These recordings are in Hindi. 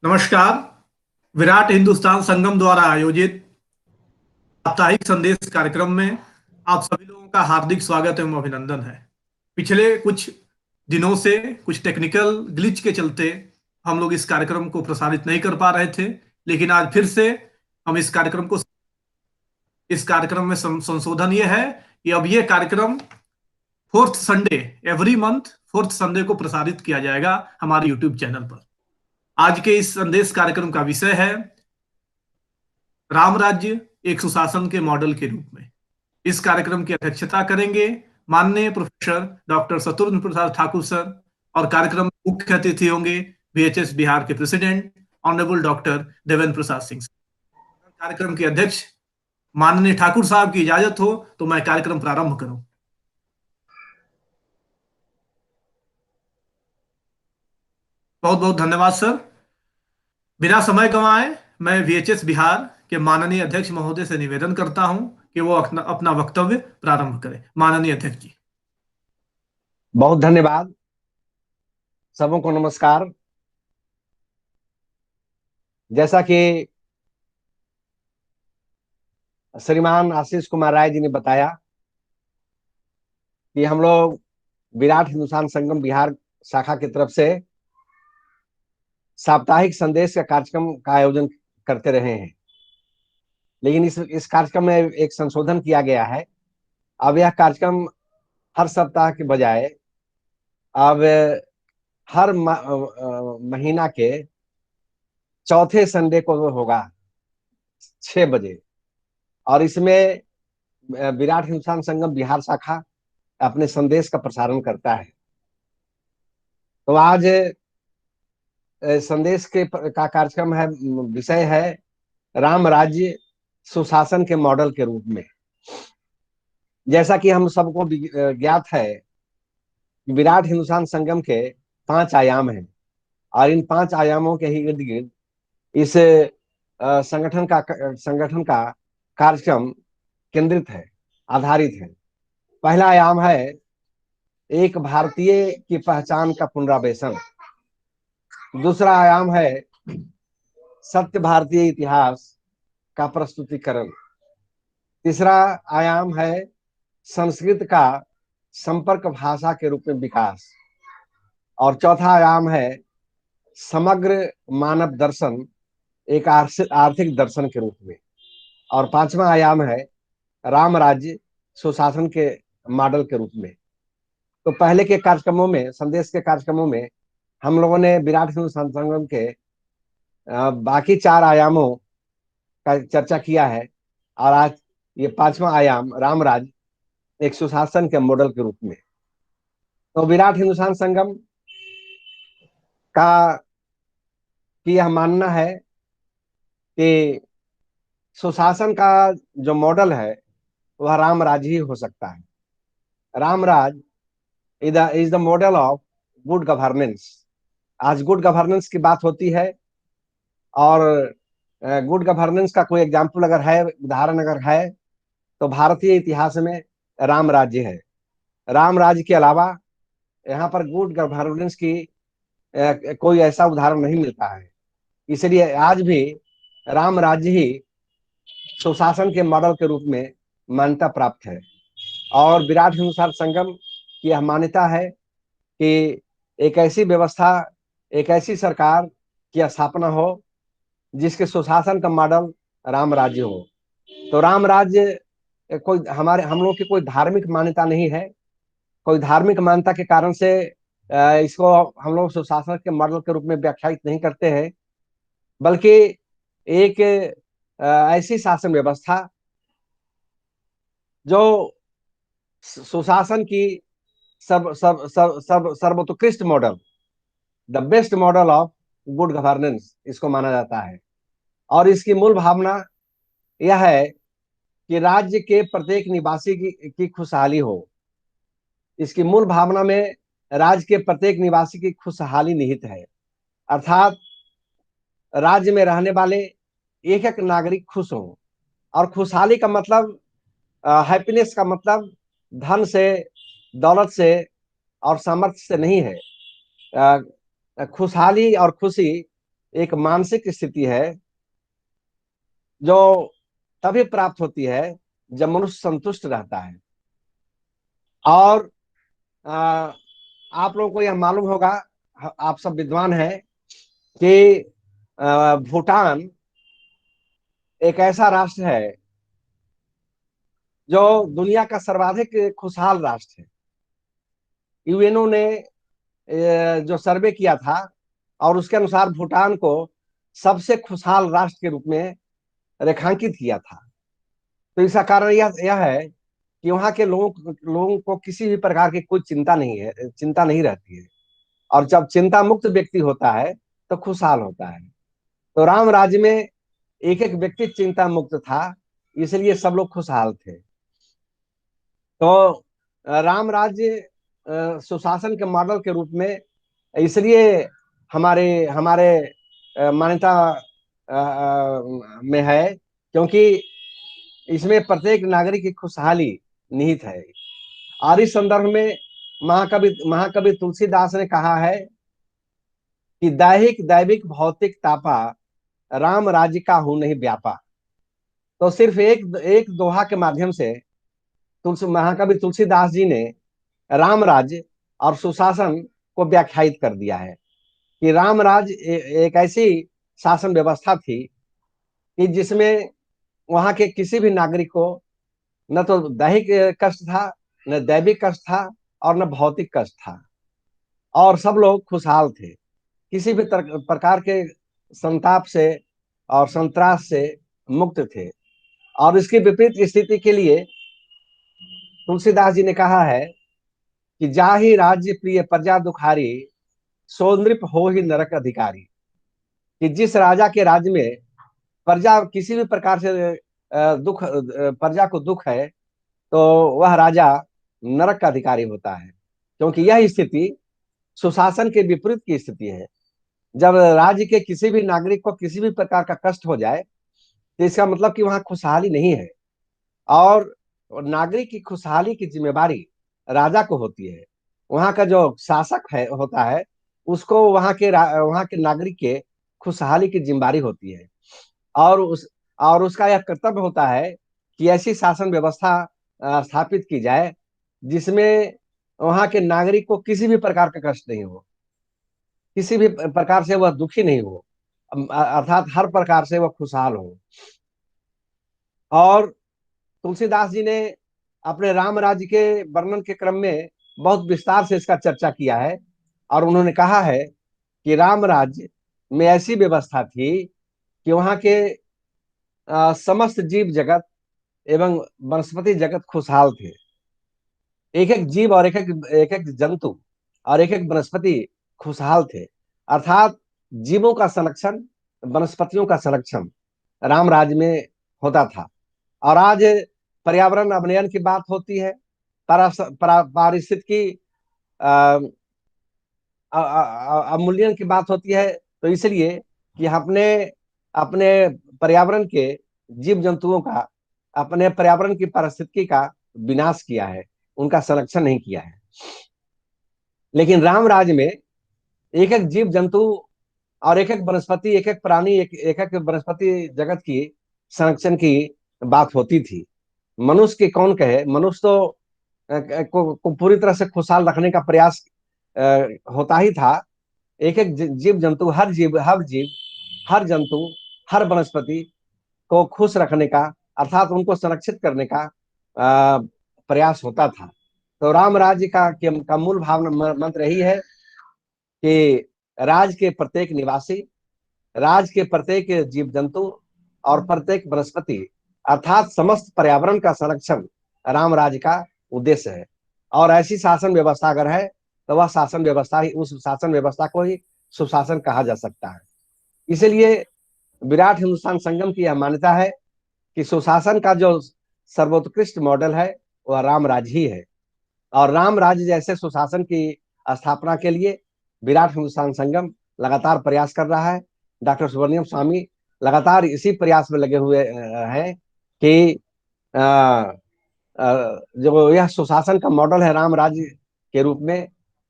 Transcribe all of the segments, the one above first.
नमस्कार। विराट हिंदुस्तान संगम द्वारा आयोजित साप्ताहिक संदेश कार्यक्रम में आप सभी लोगों का हार्दिक स्वागत एवं अभिनंदन है। पिछले कुछ दिनों से कुछ टेक्निकल ग्लिच के चलते हम लोग इस कार्यक्रम को प्रसारित नहीं कर पा रहे थे, लेकिन आज फिर से हम इस कार्यक्रम में संशोधन ये है कि अब ये कार्यक्रम fourth Sunday, every month fourth Sunday को प्रसारित किया जाएगा हमारे यूट्यूब चैनल पर। आज के इस संदेश कार्यक्रम का विषय है राम राज्य एक सुशासन के मॉडल के रूप में। इस कार्यक्रम की अध्यक्षता करेंगे माननीय professor doctor Shatrughan Prasad Thakur sir, और कार्यक्रम में मुख्य अतिथि होंगे वीएचएस बिहार के president honourable doctor Devendra Prasad Singh. कार्यक्रम के अध्यक्ष माननीय ठाकुर साहब की इजाजत हो तो मैं कार्यक्रम प्रारंभ करूं। बहुत बहुत धन्यवाद सर। बिना समय गंवाए मैं वीएचएस बिहार के माननीय अध्यक्ष महोदय से निवेदन करता हूं कि वो अपना वक्तव्य प्रारंभ करें। माननीय अध्यक्ष जी। बहुत धन्यवाद। सबको नमस्कार। जैसा कि श्रीमान आशीष कुमार राय जी ने बताया कि हम लोग विराट हिंदुस्तान संगम बिहार शाखा की तरफ से साप्ताहिक संदेश का कार्यक्रम का आयोजन करते रहे हैं, लेकिन इस कार्यक्रम में एक संशोधन किया गया है। अब यह कार्यक्रम हर सप्ताह के बजाय अब हर महीना के चौथे संडे को होगा 6 बजे, और इसमें विराट हिंदुस्तान संगम बिहार शाखा अपने संदेश का प्रसारण करता है। तो आज संदेश का कार्यक्रम है, विषय है राम राज्य सुशासन के मॉडल के रूप में। जैसा कि हम सबको ज्ञात है कि विराट हिंदुस्तान संगम के 5 आयाम हैं, और इन 5 आयामों के ही इर्द गिर्द इस संगठन का कार्यक्रम केंद्रित है, आधारित है। पहला आयाम है एक भारतीय की पहचान का पुनरावेशन। दूसरा आयाम है सत्य भारतीय इतिहास का प्रस्तुतिकरण। तीसरा आयाम है संस्कृत का संपर्क भाषा के रूप में विकास। और चौथा आयाम है समग्र मानव दर्शन एक आर्थिक दर्शन के रूप में। और पांचवा आयाम है राम राज्य सुशासन के मॉडल के रूप में। तो पहले के कार्यक्रमों में, संदेश के कार्यक्रमों में, हम लोगों ने विराट हिंदुस्तान संगम के बाकी 4 आयामों का चर्चा किया है, और आज ये 5वां आयाम राम राज्य एक सुशासन के मॉडल के रूप में। तो विराट हिंदुस्तान संगम का की यह मानना है कि सुशासन का जो मॉडल है वह राम राज्य ही हो सकता है। राम राज्य is the model of good governance. आज गुड गवर्नेंस की बात होती है, और गुड गवर्नेंस का कोई एग्जाम्पल अगर है, उदाहरण अगर है, तो भारतीय इतिहास में राम राज्य है। राम राज्य के अलावा यहाँ पर गुड गवर्नेंस की कोई ऐसा उदाहरण नहीं मिलता है। इसलिए आज भी राम राज्य ही सुशासन के मॉडल के रूप में मान्यता प्राप्त है। और विराट हिंदुस्तान संगम की यह मान्यता है कि एक ऐसी व्यवस्था, एक ऐसी सरकार की स्थापना हो जिसके सुशासन का मॉडल राम राज्य हो। तो राम राज्य कोई हम लोग की कोई धार्मिक मान्यता नहीं है। कोई धार्मिक मान्यता के कारण से इसको हम लोग सुशासन के मॉडल के रूप में व्याख्यायित नहीं करते हैं, बल्कि एक ऐसी शासन व्यवस्था जो सुशासन की सर्वोत्कृष्ट model, the best model of good governance इसको माना जाता है। और इसकी मूल भावना यह है कि राज्य के प्रत्येक निवासी की खुशहाली हो। इसकी मूल भावना में राज्य के प्रत्येक निवासी की खुशहाली निहित है। अर्थात राज्य में रहने वाले एक एक नागरिक खुश हो। और खुशहाली का मतलब, हैप्पीनेस का मतलब धन से, दौलत से और सामर्थ्य से नहीं है। खुशहाली और खुशी एक मानसिक स्थिति है जो तभी प्राप्त होती है जब मनुष्य संतुष्ट रहता है। और आ, आप लोगों को यह मालूम होगा, आप सब विद्वान हैं, कि भूटान एक ऐसा राष्ट्र है जो दुनिया का सर्वाधिक खुशहाल राष्ट्र है। यूएनओ ने जो सर्वे किया था, और उसके अनुसार भूटान को सबसे खुशहाल राष्ट्र के रूप में रेखांकित किया था। तो इसका कारण यह है कि वहाँ के लोगों को किसी भी प्रकार की कोई चिंता नहीं रहती है। और जब चिंता मुक्त व्यक्ति होता है तो खुशहाल होता है। तो राम राज्य में एक एक व्यक्ति चिंता मुक्त था, इसलिए सब लोग खुशहाल थे। तो राम राज्य सुशासन के मॉडल के रूप में इसलिए हमारे हमारे मान्यता में है, क्योंकि इसमें प्रत्येक नागरिक की खुशहाली निहित है। और इस संदर्भ में महाकवि तुलसीदास ने कहा है कि दैहिक दैविक भौतिक तापा, राम राज्य का हूं नहीं व्यापा। तो सिर्फ एक एक दोहा के माध्यम से तुलसी महाकवि तुलसीदास जी ने राम राज्य और सुशासन को व्याख्यायित कर दिया है कि राम राज्य एक ऐसी शासन व्यवस्था थी कि जिसमें वहां के किसी भी नागरिक को न तो दैहिक कष्ट था, न दैविक कष्ट था, और न भौतिक कष्ट था। और सब लोग खुशहाल थे, किसी भी प्रकार के संताप से और संत्रास से मुक्त थे। और इसकी विपरीत स्थिति के लिए तुलसीदास जी ने कहा है कि जाहि राज्य प्रिय प्रजा दुखारी, सो नृप हो ही नरक अधिकारी। कि जिस राजा के राज्य में प्रजा किसी भी प्रकार से प्रजा को दुख है, तो वह राजा नरक का अधिकारी होता है। क्योंकि यह स्थिति सुशासन के विपरीत की स्थिति है। जब राज्य के किसी भी नागरिक को किसी भी प्रकार का कष्ट हो जाए, तो इसका मतलब कि वहां खुशहाली नहीं है। और नागरिक की खुशहाली की जिम्मेवारी राजा को होती है। वहां का जो शासक है होता है, उसको वहां के नागरिक के खुशहाली की जिम्मेवारी होती है। और उसका यह कर्तव्य होता है कि ऐसी शासन व्यवस्था स्थापित की जाए जिसमें वहां के नागरिक को किसी भी प्रकार का कष्ट नहीं हो, किसी भी प्रकार से वह दुखी नहीं हो, अर्थात हर प्रकार से वह खुशहाल हो। और तुलसीदास जी ने अपने राम राज्य के वर्णन के क्रम में बहुत विस्तार से इसका चर्चा किया है। और उन्होंने कहा है कि राम राज्य में ऐसी व्यवस्था थी कि वहां के समस्त जीव जगत एवं वनस्पति जगत खुशहाल थे। एक एक जीव और एक एक जंतु और एक एक वनस्पति खुशहाल थे। अर्थात जीवों का संरक्षण, वनस्पतियों का संरक्षण राम राज्य में होता था। और आज पर्यावरण अवनयन की बात होती है, पारिस्थितिकी अवमूल्यन की बात होती है। तो इसलिए कि अपने अपने पर्यावरण के जीव जंतुओं का, अपने पर्यावरण की पारिस्थितिकी का विनाश किया है, उनका संरक्षण नहीं किया है। लेकिन राम राज्य में एक एक जीव जंतु और एक एक वनस्पति, एक एक प्राणी, एक एक वनस्पति जगत की संरक्षण की बात होती थी। मनुष्य के कौन कहे, मनुष्य तो को पूरी तरह से खुशहाल रखने का प्रयास होता ही था। एक एक जीव जंतु, हर जंतु, हर वनस्पति को खुश रखने का, अर्थात उनको संरक्षित करने का प्रयास होता था। तो राम राज्य का मूल भावना मंत्र यही है कि राज के प्रत्येक निवासी, राज के प्रत्येक जीव जंतु और प्रत्येक वनस्पति, अर्थात समस्त पर्यावरण का संरक्षण राम राज्य का उद्देश्य है। और ऐसी शासन व्यवस्था अगर है, तो वह शासन व्यवस्था ही, उस शासन व्यवस्था को ही सुशासन कहा जा सकता है। इसलिए विराट हिंदुस्तान संगम की यह मान्यता है कि सुशासन का जो सर्वोत्कृष्ट मॉडल है वह राम राज्य ही है। और राम राज्य जैसे सुशासन की स्थापना के लिए विराट हिंदुस्तान संगम लगातार प्रयास कर रहा है। डॉक्टर सुब्रमण्यम स्वामी लगातार इसी प्रयास में लगे हुए हैं कि जो यह सुशासन का मॉडल है राम राज्य के रूप में,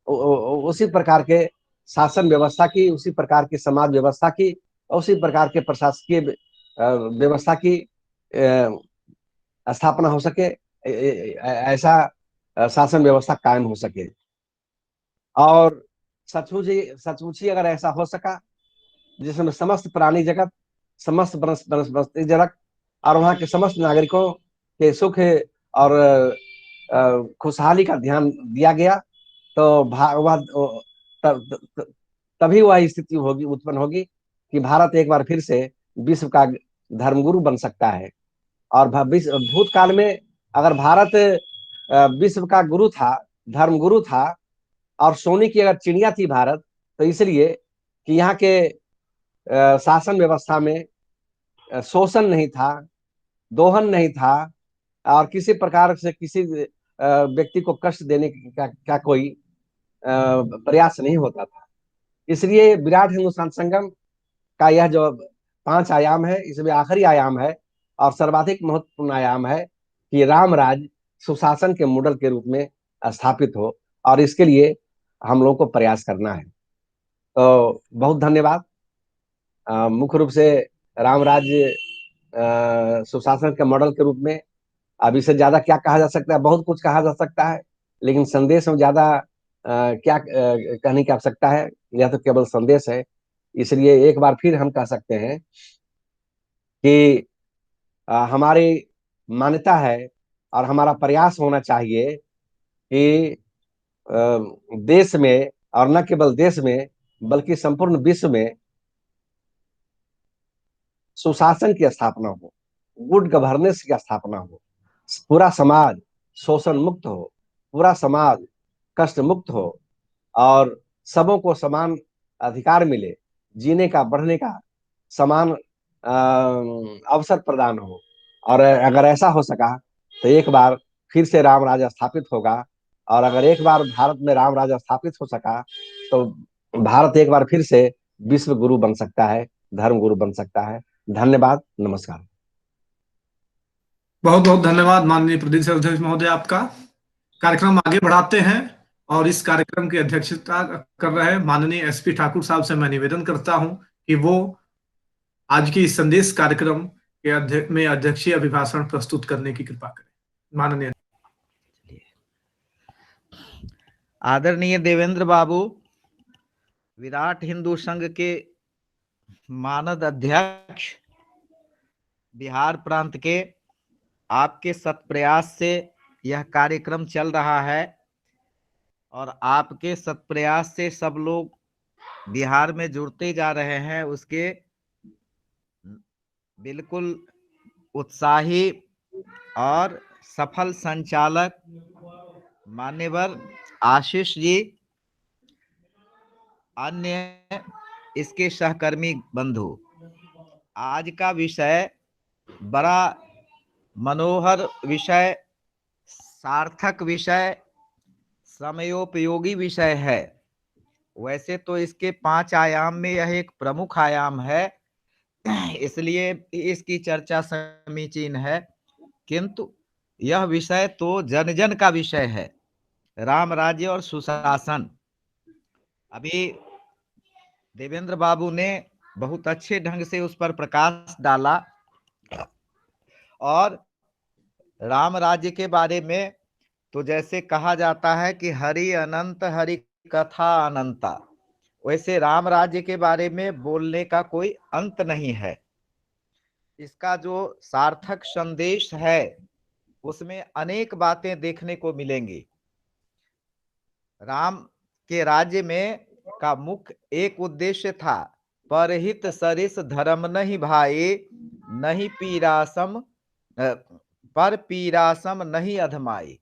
उसी प्रकार के शासन व्यवस्था की, उसी प्रकार की समाज व्यवस्था की, उसी प्रकार के प्रशासकीय व्यवस्था की स्थापना हो सके, ऐसा शासन व्यवस्था कायम हो सके। और सचमुच ही अगर ऐसा हो सका जिसमें समस्त प्राणी जगत, समस्त वनस्पति जगत और वहाँ के समस्त नागरिकों के सुख और खुशहाली का ध्यान दिया गया, तो तभी वह स्थिति होगी, उत्पन्न होगी कि भारत एक बार फिर से विश्व का धर्मगुरु बन सकता है। और भूतकाल में अगर भारत विश्व का गुरु था, धर्मगुरु था, और सोने की अगर चिड़िया थी भारत, तो इसलिए कि यहाँ के शासन व्यवस्था में शोषण नहीं था, दोहन नहीं था, और किसी प्रकार से किसी व्यक्ति को कष्ट देने का कोई प्रयास नहीं होता था। इसलिए विराट हिंदुस्तान संगम का यह जो 5 आयाम है, इसमें आखिरी आयाम है और सर्वाधिक महत्वपूर्ण आयाम है कि राम राज सुशासन के मॉडल के रूप में स्थापित हो, और इसके लिए हम लोगों को प्रयास करना है। तो बहुत धन्यवाद। मुख्य रूप से राम राज्य सुशासन के मॉडल के रूप में, अब इससे ज्यादा क्या कहा जा सकता है, बहुत कुछ कहा जा सकता है, लेकिन संदेश में ज्यादा क्या कहने की आवश्यकता है, यह तो केवल संदेश है। इसलिए एक बार फिर हम कह सकते हैं कि हमारी मान्यता है और हमारा प्रयास होना चाहिए कि देश में, और न केवल देश में बल्कि संपूर्ण विश्व में सुशासन की स्थापना हो, गुड गवर्नेंस की स्थापना हो, पूरा समाज शोषण मुक्त हो, पूरा समाज कष्ट मुक्त हो, और सबों को समान अधिकार मिले, जीने का, बढ़ने का समान अवसर प्रदान हो। और अगर ऐसा हो सका तो एक बार फिर से राम राज्य स्थापित होगा। और अगर एक बार भारत में राम राज्य स्थापित हो सका तो भारत एक बार फिर से विश्व गुरु बन सकता है, धर्म गुरु बन सकता है। धन्यवाद, नमस्कार। बहुत बहुत धन्यवाद माननीय प्रदेश अध्यक्ष महोदय, आपका। कार्यक्रम आगे बढ़ाते हैं, और इस कार्यक्रम की अध्यक्षता कर रहे माननीय एसपी ठाकुर साहब से मैं निवेदन करता हूं कि वो आज की इस संदेश कार्यक्रम के में अध्यक्षीय अभिभाषण प्रस्तुत करने की कृपा करें। माननीय। आदरणीय देवेंद्र बाबू, विराट हिंदू संघ के मानद अध्यक्ष, बिहार प्रांत के, आपके सत्प्रयास से यह कार्यक्रम चल रहा है और आपके सत्प्रयास से सब लोग बिहार में जुड़ते जा रहे हैं। उसके बिल्कुल उत्साही और सफल संचालक मान्यवर आशीष जी, अन्य इसके सहकर्मी बंधु, आज का विषय बड़ा मनोहर विषय, सार्थक विषय, समयोपयोगी विषय है। वैसे तो इसके 5 आयाम में यह एक प्रमुख आयाम है, इसलिए इसकी चर्चा समीचीन है, किंतु यह विषय तो जन जन का विषय है, राम राज्य और सुशासन। अभी देवेंद्र बाबू ने बहुत अच्छे ढंग से उस पर प्रकाश डाला, और राम राज्य के बारे में तो जैसे कहा जाता है कि हरि अनंत हरि कथा अनंता, वैसे राम राज्य के बारे में बोलने का कोई अंत नहीं है। इसका जो सार्थक संदेश है उसमें अनेक बातें देखने को मिलेंगी। राम के राज्य में का मुख्य एक उद्देश्य था, परहित सरिस धर्म नहीं भाई, नहीं पीरासम पर पीरासम नहीं अधमाई।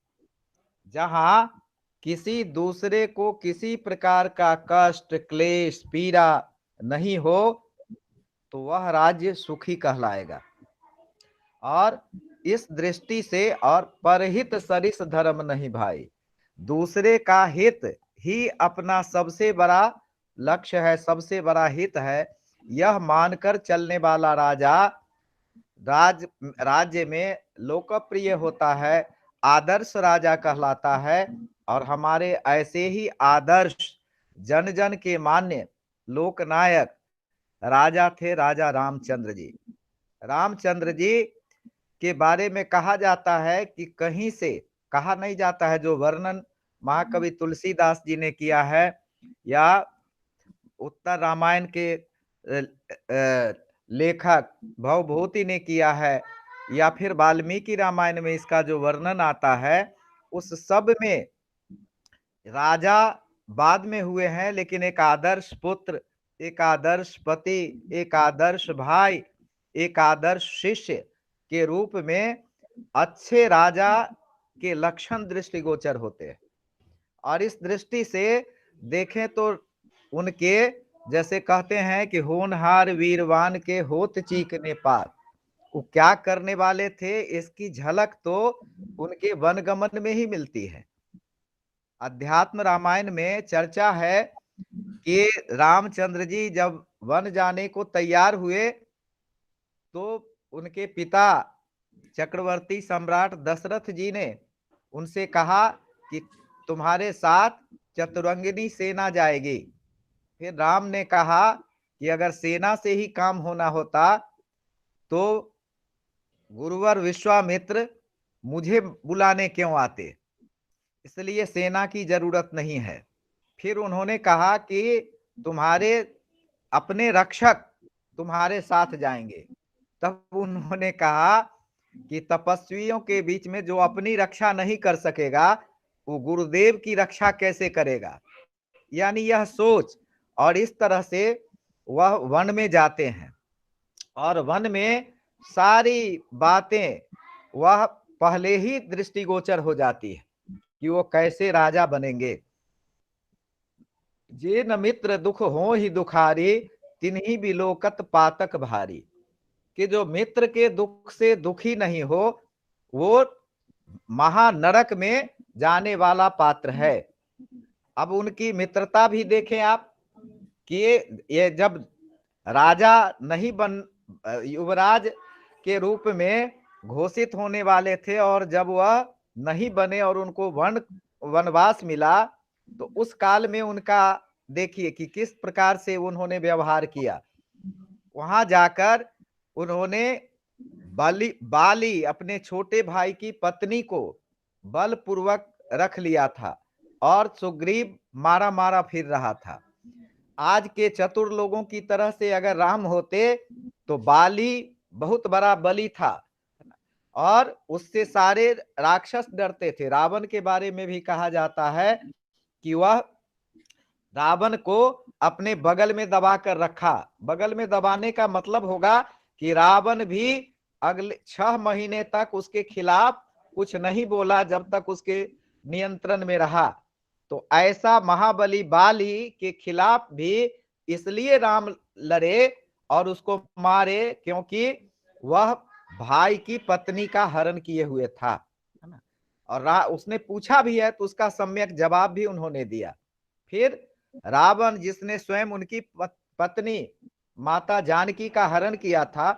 जहां किसी दूसरे को किसी प्रकार का कष्ट, क्लेश, पीड़ा नहीं हो तो वह राज्य सुखी कहलाएगा। और इस दृष्टि से, और परहित सरिस धर्म नहीं भाई, दूसरे का हित ही अपना सबसे बड़ा लक्ष्य है, सबसे बड़ा हित है, यह मानकर चलने वाला राजा राज्य में लोकप्रिय होता है, आदर्श राजा कहलाता है। और हमारे ऐसे ही आदर्श जन जन के मान्य लोकनायक राजा थे राजा रामचंद्र जी। रामचंद्र जी के बारे में कहा जाता है कि कहीं से कहा नहीं जाता है, जो वर्णन महाकवि तुलसीदास जी ने किया है या उत्तर रामायण के लेखक भवभूति ने किया है या फिर वाल्मीकि रामायण में इसका जो वर्णन आता है, उस सब में राजा बाद में हुए हैं, लेकिन एक आदर्श पुत्र, एक आदर्श पति, एक आदर्श भाई, एक आदर्श शिष्य के रूप में अच्छे राजा के लक्षण दृष्टिगोचर होते हैं। और इस दृष्टि से देखें तो उनके जैसे कहते हैं कि होनहार वीरवान के होत चीकने पार, वो क्या करने वाले थे इसकी झलक तो उनके वनगमन में ही मिलती है। अध्यात्म रामायण में चर्चा है कि रामचंद्र जी जब वन जाने को तैयार हुए तो उनके पिता चक्रवर्ती सम्राट दशरथ जी ने उनसे कहा कि तुम्हारे साथ चतुरंगिनी सेना जाएगी। फिर राम ने कहा कि अगर सेना से ही काम होना होता तो गुरुवर विश्वामित्र मुझे बुलाने क्यों आते, इसलिए सेना की जरूरत नहीं है। फिर उन्होंने कहा कि तुम्हारे अपने रक्षक तुम्हारे साथ जाएंगे। तब उन्होंने कहा कि तपस्वियों के बीच में जो अपनी रक्षा नहीं कर सकेगा वो गुरुदेव की रक्षा कैसे करेगा। यानी यह सोच, और इस तरह से वह वन में जाते हैं और वन में सारी बातें वह पहले ही दृष्टिगोचर हो जाती है कि वो कैसे राजा बनेंगे। जे न मित्र दुख हो ही दुखारी, तिन्ही बिलोकत पातक भारी। कि जो मित्र के दुख से दुखी नहीं हो वो महानरक में जाने वाला पात्र है। अब उनकी मित्रता भी देखें आप कि ये जब राजा नहीं बन, युवराज के रूप में घोषित होने वाले थे और जब वह नहीं बने और उनको वनवास मिला तो उस काल में उनका देखिए कि किस प्रकार से उन्होंने व्यवहार किया। वहां जाकर उन्होंने बाली अपने छोटे भाई की पत्नी को बलपूर्वक रख लिया था और सुग्रीव मारा मारा फिर रहा था। आज के चतुर लोगों की तरह से अगर राम होते तो बाली बहुत बड़ा बलि था और उससे सारे राक्षस डरते थे। रावण के बारे में भी कहा जाता है कि वह रावण को अपने बगल में दबा कर रखा। बगल में दबाने का मतलब होगा कि रावण भी अगले 6 महीने तक उसके खिलाफ कुछ नहीं बोला जब तक उसके नियंत्रण में रहा। तो ऐसा महाबली बाली के खिलाफ भी इसलिए राम लड़े और उसको मारे क्योंकि वह भाई की पत्नी का हरण किए हुए था, है ना। और उसने पूछा भी है तो उसका सम्यक जवाब भी उन्होंने दिया। फिर रावण जिसने स्वयं उनकी पत्नी माता जानकी का हरण किया था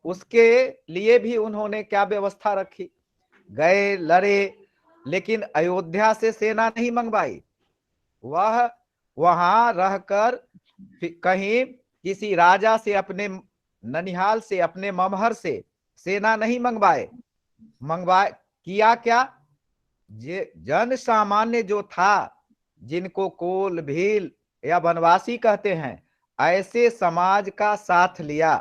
उसके लिए भी उन्होंने क्या व्यवस्था रखी, गए लड़े, लेकिन अयोध्या से सेना नहीं मंगवाई। वह वहां रहकर कहीं किसी राजा से, अपने ननिहाल से, अपने ममहर से सेना नहीं मंगवाए। किया क्या, जन सामान्य जो था, जिनको कोल भील या वनवासी कहते हैं, ऐसे समाज का साथ लिया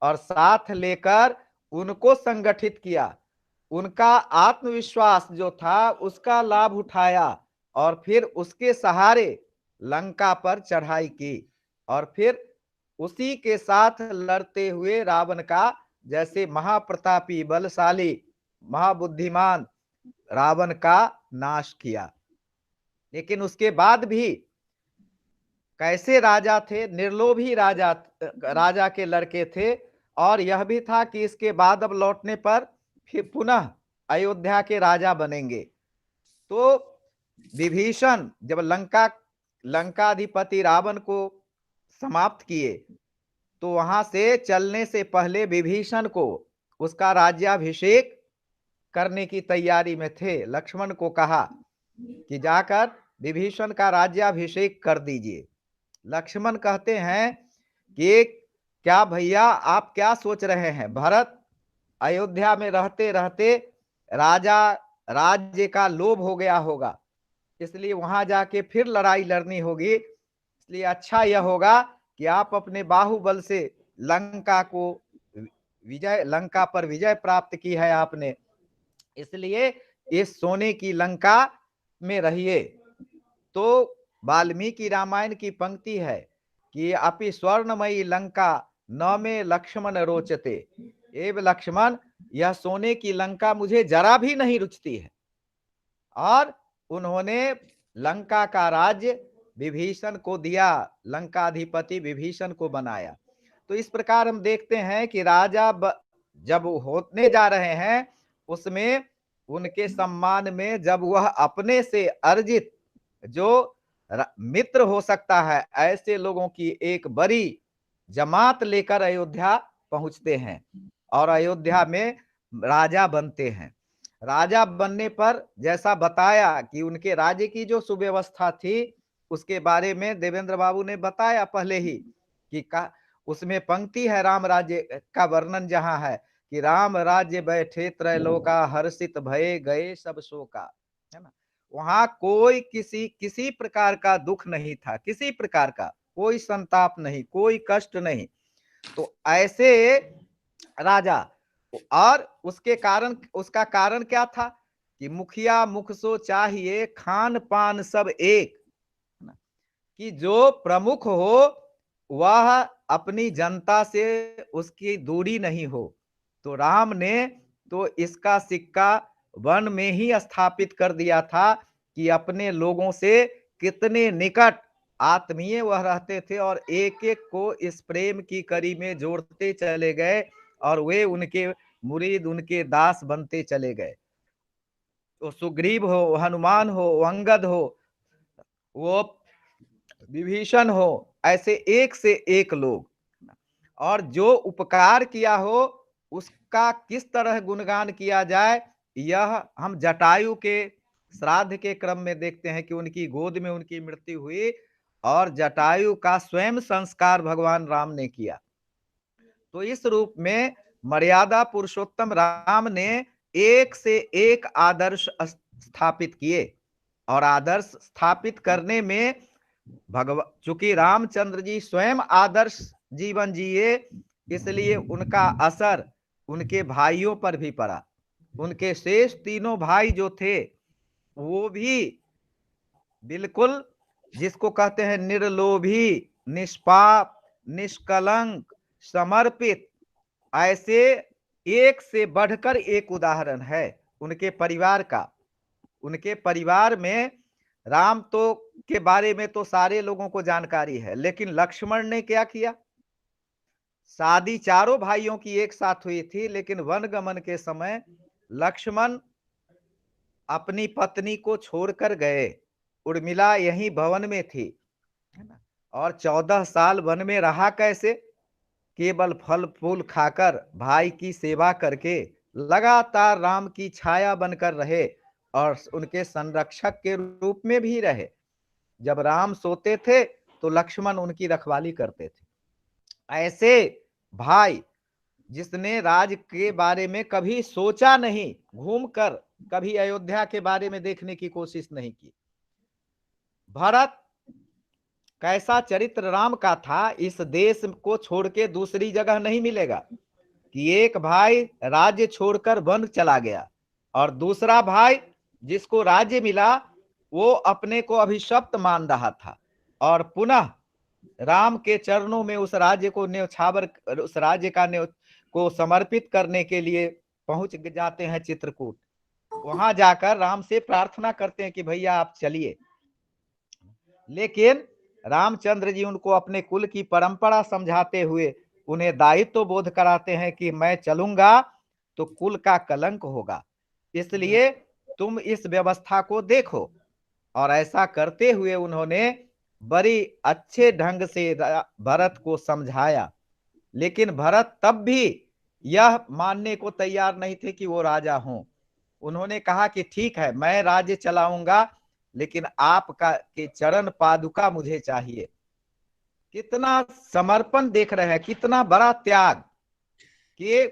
और साथ लेकर उनको संगठित किया। उनका आत्मविश्वास जो था उसका लाभ उठाया और फिर उसके सहारे लंका पर चढ़ाई की और फिर उसी के साथ लड़ते हुए रावण का, जैसे महाप्रतापी बलशाली महाबुद्धिमान रावण का नाश किया। लेकिन उसके बाद भी कैसे राजा थे, निर्लोभी राजा के लड़के थे। और यह भी था कि इसके बाद अब लौटने पर फिर पुनः अयोध्या के राजा बनेंगे। तो विभीषण जब लंकाधिपति रावण को समाप्त किए तो वहां से चलने से पहले विभीषण को उसका राज्याभिषेक करने की तैयारी में थे। लक्ष्मण को कहा कि जाकर विभीषण का राज्याभिषेक कर दीजिए। लक्ष्मण कहते हैं कि क्या भैया आप क्या सोच रहे हैं, भरत अयोध्या में रहते रहते राजा राज्य का लोभ हो गया होगा, इसलिए वहां जाके फिर लड़ाई लड़नी होगी, इसलिए अच्छा यह होगा कि आप अपने बाहुबल से लंका पर विजय प्राप्त की है आपने, इसलिए इस सोने की लंका में रहिए। तो वाल्मीकि रामायण की पंक्ति है कि अपि स्वर्णमयी लंका न में लक्ष्मण रोचते, एव लक्ष्मण यह सोने की लंका मुझे जरा भी नहीं रुचती है। और उन्होंने लंका का राज्य विभीषण को दिया, लंकाधिपति विभीषण को बनाया। तो इस प्रकार हम देखते हैं कि राजा जब होने जा रहे हैं उसमें उनके सम्मान में जब वह अपने से अर्जित जो मित्र हो सकता है ऐसे लोगों की एक बड़ी जमात लेकर अयोध्या पहुंचते हैं और अयोध्या में राजा बनते हैं। राजा बनने पर जैसा बताया कि उनके राज्य की जो सुव्यवस्था थी उसके बारे में देवेंद्र बाबू ने बताया पहले ही कि उसमें पंक्ति है राम राज्य का वर्णन जहां है कि राम राज्य बैठे त्रैलोका हर्षित भये गए सब शोका, है ना। वहां कोई किसी प्रकार का दुख नहीं था, किसी प्रकार का कोई संताप नहीं, कोई कष्ट नहीं। तो ऐसे राजा, और उसका कारण क्या था कि मुखिया मुख सो चाहिए खान पान सब एक, कि जो प्रमुख हो वह अपनी जनता से उसकी दूरी नहीं हो। तो राम ने तो इसका सिक्का वन में ही स्थापित कर दिया था कि अपने लोगों से कितने निकट आत्मीय वह रहते थे और एक एक को इस प्रेम की कड़ी में जोड़ते चले गए और वे उनके मुरीद, उनके दास बनते चले गए। तो सुग्रीव हो, हनुमान हो, अंगद हो, वो विभीषण हो, ऐसे एक से एक लोग, और जो उपकार किया हो उसका किस तरह गुणगान किया जाए, यह हम जटायु के श्राद्ध के क्रम में देखते हैं कि उनकी गोद में उनकी मृत्यु हुई और जटायु का स्वयं संस्कार भगवान राम ने किया। तो इस रूप में मर्यादा पुरुषोत्तम राम ने एक से एक आदर्श स्थापित किए और आदर्श स्थापित करने में चूंकि रामचंद्र जी स्वयं आदर्श जीवन जिए, इसलिए उनका असर उनके भाइयों पर भी पड़ा। उनके शेष तीनों भाई जो थे वो भी बिल्कुल जिसको कहते हैं निर्लोभी, निष्पाप, निष्कलंक, समर्पित, ऐसे एक से बढ़कर एक उदाहरण है उनके परिवार का। उनके परिवार में राम तो के बारे में तो सारे लोगों को जानकारी है, लेकिन लक्ष्मण ने क्या किया? शादी चारों भाइयों की एक साथ हुई थी, लेकिन वनगमन के समय लक्ष्मण अपनी पत्नी को छोड़कर गए। उर्मिला यहीं भवन में थी, है ना, और 14 साल वन में रहा कैसे? केवल फल फूल खाकर, भाई की सेवा करके लगातार राम की छाया बनकर रहे और उनके संरक्षक के रूप में भी रहे। जब राम सोते थे तो लक्ष्मण उनकी रखवाली करते थे। ऐसे भाई जिसने राज के बारे में कभी सोचा नहीं, घूमकर कभी अयोध्या के बारे में देखने की कोशिश नहीं की। भरत कैसा चरित्र राम का था, इस देश को छोड़ के दूसरी जगह नहीं मिलेगा कि एक भाई राज्य छोड़कर वन चला गया और दूसरा भाई जिसको राज्य मिला वो अपने को अभिशप्त मान रहा था और पुनः राम के चरणों में उस राज्य को न्यौछावर, उस राज्य का को समर्पित करने के लिए पहुंच जाते हैं चित्रकूट। वहां जाकर राम से प्रार्थना करते हैं कि भैया आप चलिए, लेकिन रामचंद्र जी उनको अपने कुल की परंपरा समझाते हुए उन्हें दायित्व बोध कराते हैं कि मैं चलूंगा तो कुल का कलंक होगा, इसलिए तुम इस व्यवस्था को देखो। और ऐसा करते हुए उन्होंने बड़ी अच्छे ढंग से भरत को समझाया, लेकिन भरत तब भी यह मानने को तैयार नहीं थे कि वो राजा हों। उन्होंने कहा कि ठीक है, मैं राज्य चलाऊंगा, लेकिन आपका के चरण पादुका मुझे चाहिए। कितना समर्पण देख रहे हैं, कितना बड़ा त्याग कि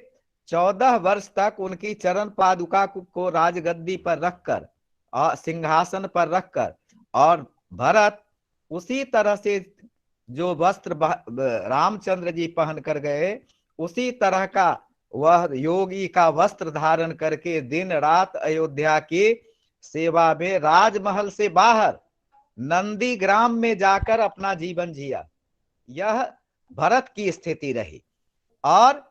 14 वर्ष तक उनकी चरण पादुका को राजगद्दी पर रखकर और सिंहासन पर रखकर, और भरत उसी तरह से जो वस्त्र रामचंद्र जी पहन कर गए, उसी तरह का वह योगी का वस्त्र धारण करके दिन रात अयोध्या की सेवा में राजमहल से बाहर नंदीग्राम में जाकर अपना जीवन जिया। यह भरत की स्थिति रही। और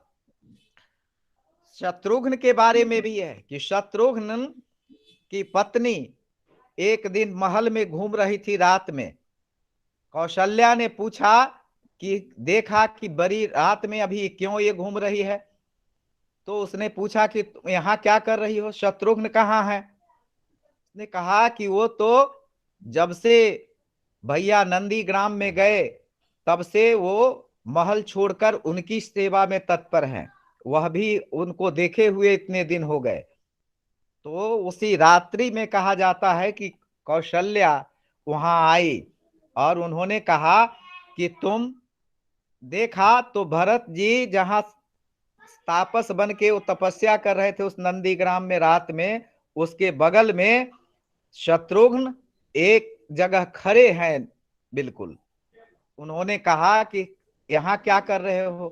शत्रुघ्न के बारे में भी है कि शत्रुघ्न की पत्नी एक दिन महल में घूम रही थी रात में। कौशल्या ने पूछा कि देखा कि बड़ी रात में अभी क्यों ये घूम रही है, तो उसने पूछा कि यहाँ क्या कर रही हो, शत्रुघ्न कहाँ है। उसने कहा कि वो तो जब से भैया नंदीग्राम में गए तब से वो महल छोड़कर उनकी सेवा में तत्पर हैं, वह भी उनको देखे हुए इतने दिन हो गए। तो उसी रात्रि में कहा जाता है कि कौशल्या वहां आई और उन्होंने कहा कि तुम देखा तो भरत जी जहां तापस बन के वो तपस्या कर रहे थे उस नंदीग्राम में रात में, उसके बगल में शत्रुघ्न एक जगह खड़े हैं बिल्कुल। उन्होंने कहा कि यहाँ क्या कर रहे हो,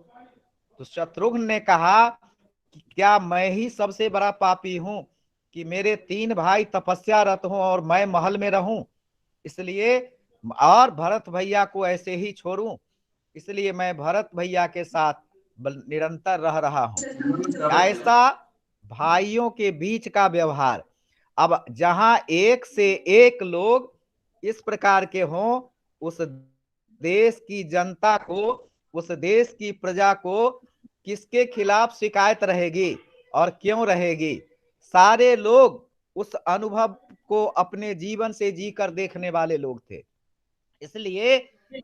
तो शत्रुघ्न ने कहा कि क्या मैं ही सबसे बड़ा पापी हूं कि मेरे 3 भाई तपस्यारत हों और मैं महल में रहूं, इसलिए और भरत भैया को ऐसे ही छोड़ूं, इसलिए मैं भरत भैया के साथ निरंतर रह रहा हूं। ऐसा भाइयों के बीच का व्यवहार। अब जहां एक से एक लोग इस प्रकार के हों, उस देश की जनता को, उस देश की प्रजा को किसके खिलाफ शिकायत रहेगी और क्यों रहेगी। सारे लोग उस अनुभव को अपने जीवन से जीकर देखने वाले लोग थे। इसलिए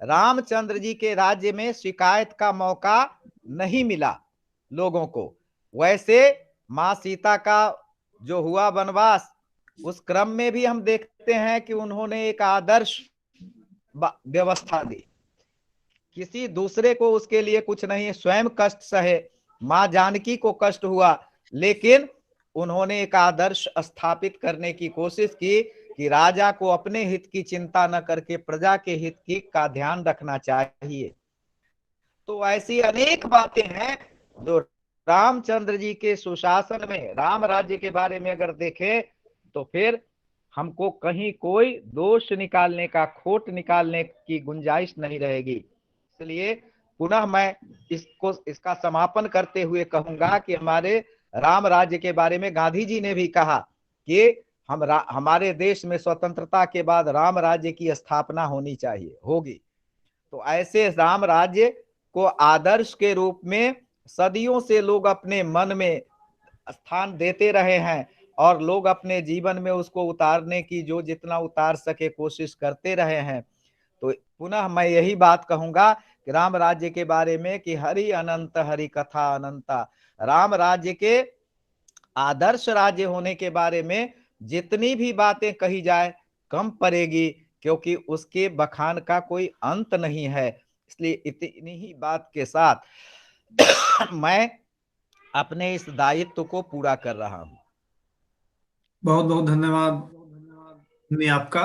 रामचंद्र जी के राज्य में शिकायत का मौका नहीं मिला लोगों को। वैसे मां सीता का जो हुआ वनवास, उस क्रम में भी हम देखते हैं कि उन्होंने एक आदर्श व्यवस्था दी, किसी दूसरे को उसके लिए कुछ नहीं, स्वयं कष्ट सहे, मां जानकी को कष्ट हुआ, लेकिन उन्होंने एक आदर्श स्थापित करने की कोशिश की कि राजा को अपने हित की चिंता न करके प्रजा के हित की का ध्यान रखना चाहिए। तो ऐसी अनेक बातें हैं जो रामचंद्र जी के सुशासन में, राम राज्य के बारे में अगर देखें तो फिर हमको कहीं कोई दोष निकालने का, खोट निकालने की गुंजाइश नहीं रहेगी। इसलिए पुनः मैं इसका समापन करते हुए कहूंगा कि हमारे राम राज्य के बारे में गांधी जी ने भी कहा कि हमारे देश में स्वतंत्रता के बाद राम राज्य की स्थापना होनी चाहिए, होगी। तो ऐसे राम राज्य को आदर्श के रूप में सदियों से लोग अपने मन में स्थान देते रहे हैं और लोग अपने जीवन में उसको उतारने की जो जितना उतार सके कोशिश करते रहे हैं। तो पुनः मैं यही बात कहूंगा कि राम राज्य के बारे में कि हरि अनंत हरि कथा अनंता, राम राज्य के आदर्श राज्य होने के बारे में जितनी भी बातें कही जाए कम पड़ेगी, क्योंकि उसके बखान का कोई अंत नहीं है। इसलिए इतनी ही बात के साथ मैं अपने इस दायित्व को पूरा कर रहा हूं। बहुत बहुत धन्यवाद आपका।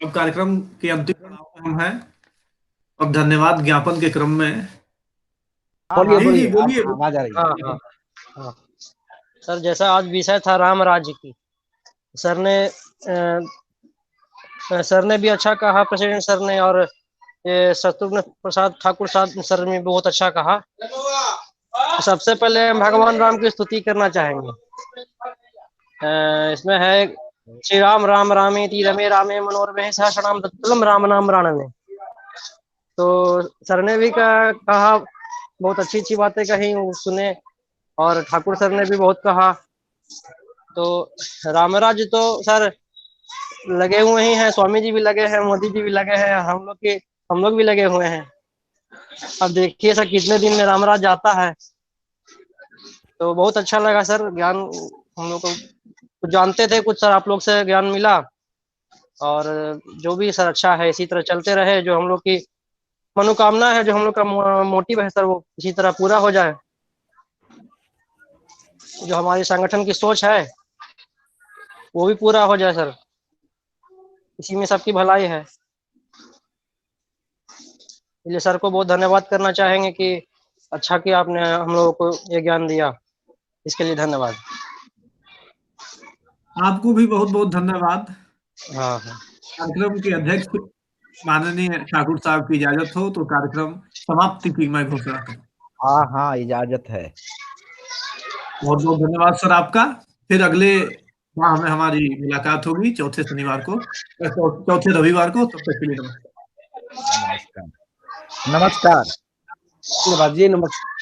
अब कार्यक्रम के अंतिम पड़ाव में हम हैं। अब धन्यवाद ज्ञापन के क्रम में बोलिए जी बोलिए, बोलिए। आवाज आ रही है। हाँ हाँ हाँ सर, जैसा आज विषय था राम राज्य की, सर ने भी अच्छा कहा, प्रेसिडेंट सर ने, और ये शत्रुघ्न प्रसाद ठाकुर साहब सर ने बहुत अच्छा कहा। सबसे पहले हम भगवान राम की स्तुति करना चाहेंगे। इसमें है श्री राम राम रामेति रमे रामे मनोरमे सहस्रनाम तत्तुल्यं राम नाम राणने। तो सर ने भी कहा, बहुत अच्छी अच्छी बातें कही, सुने, और ठाकुर सर ने भी बहुत कहा। तो रामराज्य तो सर लगे हुए ही हैं, स्वामी जी भी लगे हैं, मोदी जी भी लगे हैं, हम लोग भी लगे हुए हैं। अब देखिए सर कितने दिन में रामराज्य आता है। तो बहुत अच्छा लगा सर, ज्ञान हम लोग को कुछ जानते थे, कुछ सर आप लोग से ज्ञान मिला। और जो भी सर अच्छा है इसी तरह चलते रहे, जो हम लोग की मनोकामना है, जो हम लोग का मोटिव है सर, वो इसी तरह पूरा हो जाए। जो हमारी संगठन की सोच है वो भी पूरा हो जाए सर, इसी में सबकी भलाई है। इसलिए सर को बहुत धन्यवाद करना चाहेंगे कि अच्छा कि आपने हम लोगों को ये ज्ञान दिया, इसके लिए धन्यवाद। आपको भी बहुत बहुत धन्यवाद। हाँ हाँ कार्यक्रम के अध्यक्ष माननीय ठाकुर साहब की इजाजत हो तो कार्यक्रम समाप्ति की मैं घोषणा करूं। हाँ हाँ, इजाजत है। बहुत बहुत धन्यवाद सर आपका। फिर अगले माह में हमारी मुलाकात होगी चौथे शनिवार को, चौथे रविवार को। तब तक के लिए नमस्कार। नमस्कार। नमस्कार। धन्यवाद जी, नमस्कार।